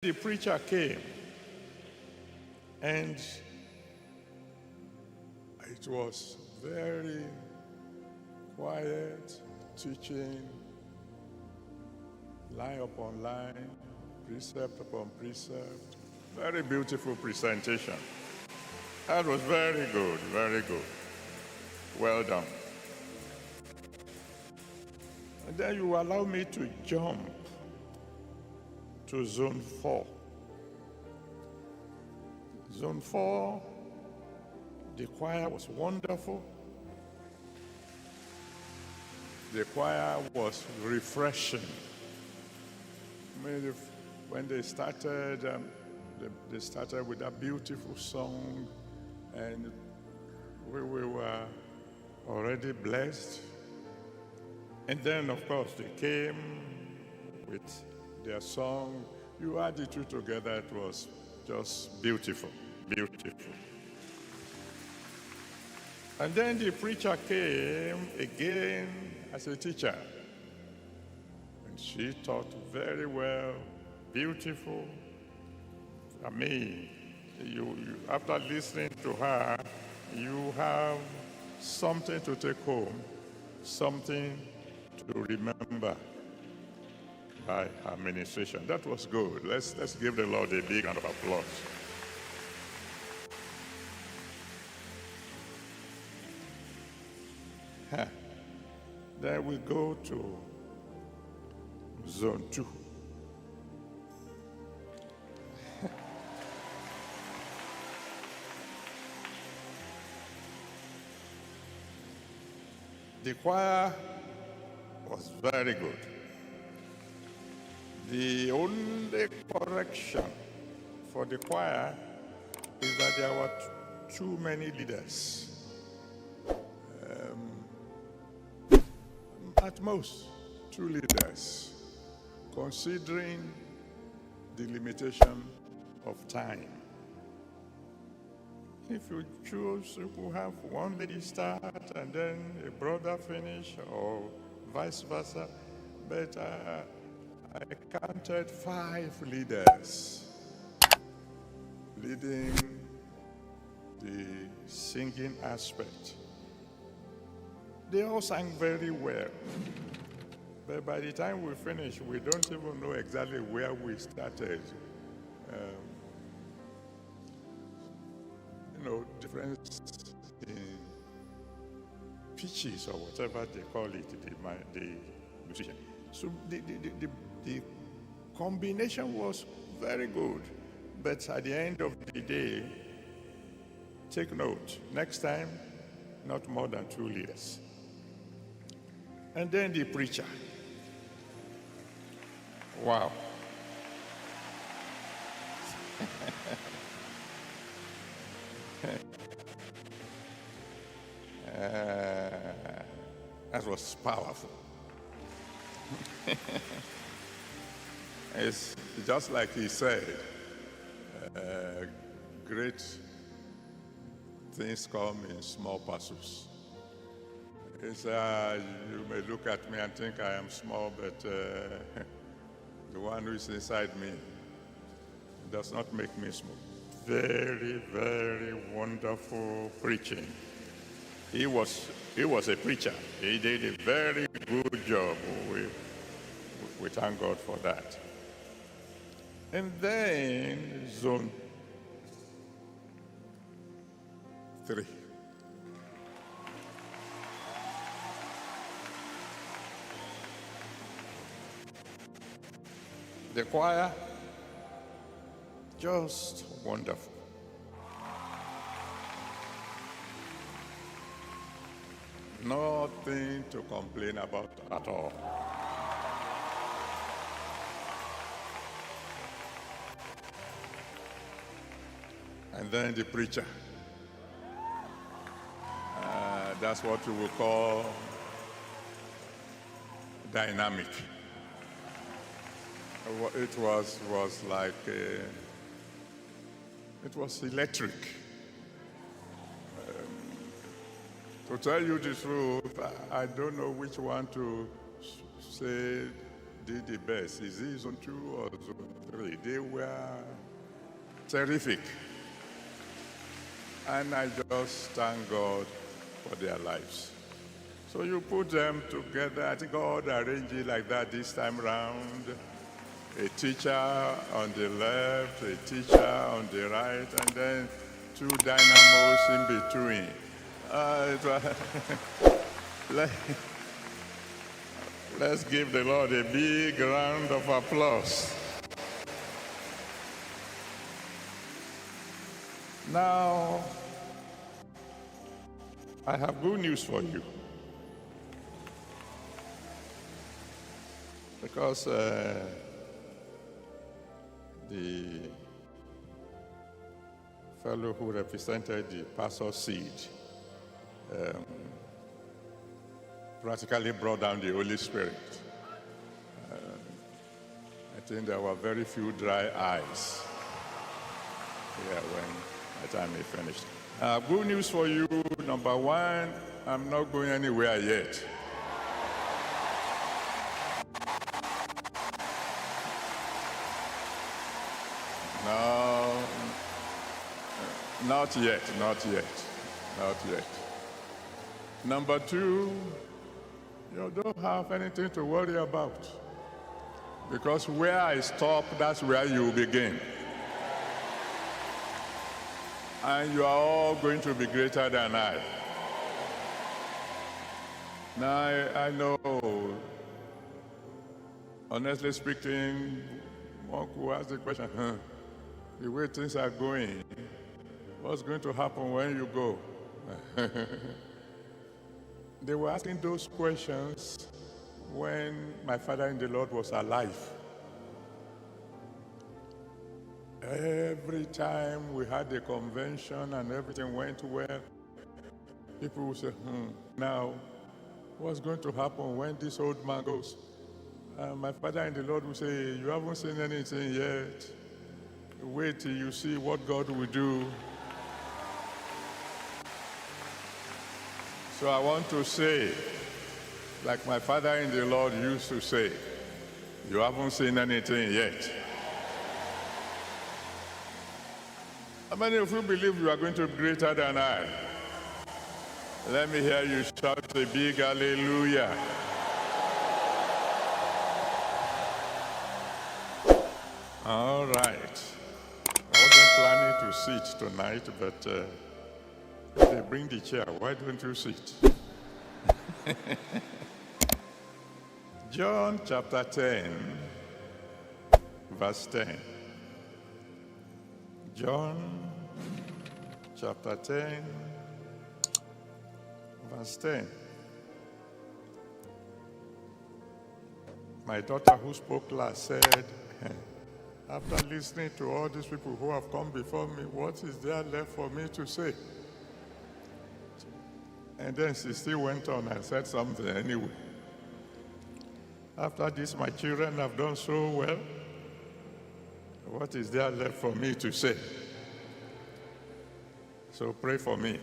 The preacher came, and it was very quiet, teaching, line upon line, precept upon precept. Very beautiful presentation. That was very good, very good. Well done. And then you allow me to jump to zone 4. Zone 4, the choir was wonderful. The choir was refreshing. I mean, when they started with that beautiful song, and we were already blessed. And then, of course, they came with their song. You add the two together, it was just beautiful, beautiful. And then the preacher came again as a teacher. And she taught very well, beautiful. I mean, you after listening to her, you have something to take home, something to remember by her ministration. That was good. Let's give the Lord a big round of applause. Then we go to zone 2. The choir was very good. The only correction for the choir is that there were too many leaders. At most, 2 leaders, considering the limitation of time. If you choose, you could have one lady start and then a brother finish, or vice versa. But I counted 5 leaders leading the singing aspect. They all sang very well. But by the time we finished, we don't even know exactly where we started. Difference in pitches or whatever they call it, the musician. So the combination was very good. But at the end of the day, take note, next time, not more than 2 leaders. And then the preacher. Wow. That was powerful. It's just like he said, great things come in small parcels. It's, you may look at me and think I am small, but the one who is inside me does not make me small. Very, very wonderful preaching. He was a preacher. He did a very good job. We thank God for that. And then zone 3. The choir, just wonderful. Nothing to complain about at all. And then the preacher. That's what we will call dynamic. It was like it was electric. To tell you the truth, I don't know which one to say did the best. Is it zone 2 or zone 3. They were terrific. And I just thank God for their lives. So you put them together. I think God arranged it like that this time round. A teacher on the left, a teacher on the right, and then 2 dynamos in between. Let's give the Lord a big round of applause. Now, I have good news for you. Because the fellow who represented the pastor's seed practically brought down the Holy Spirit. I think there were very few dry eyes here when the time he finished. Good news for you. Number 1, I'm not going anywhere yet. No, not yet. Number 2, you don't have anything to worry about. Because where I stop, that's where you begin. And you are all going to be greater than I. Now, I know, honestly speaking, one could ask the question, the way things are going, what's going to happen when you go? They were asking those questions when my father in the Lord was alive. Every time we had a convention and everything went well, people would say, now, what's going to happen when this old man goes? My father in the Lord would say, you haven't seen anything yet. Wait till you see what God will do. So I want to say, like my father in the Lord used to say, you haven't seen anything yet. How many of you believe you are going to be greater than I? Let me hear you shout a big hallelujah. All right. I wasn't planning to sit tonight, but if they bring the chair, why don't you sit? John chapter 10, verse 10. John chapter 10, verse 10. My daughter who spoke last said, after listening to all these people who have come before me, what is there left for me to say? And then she still went on and said something anyway. After this, my children have done so well. What is there left for me to say? So pray for me.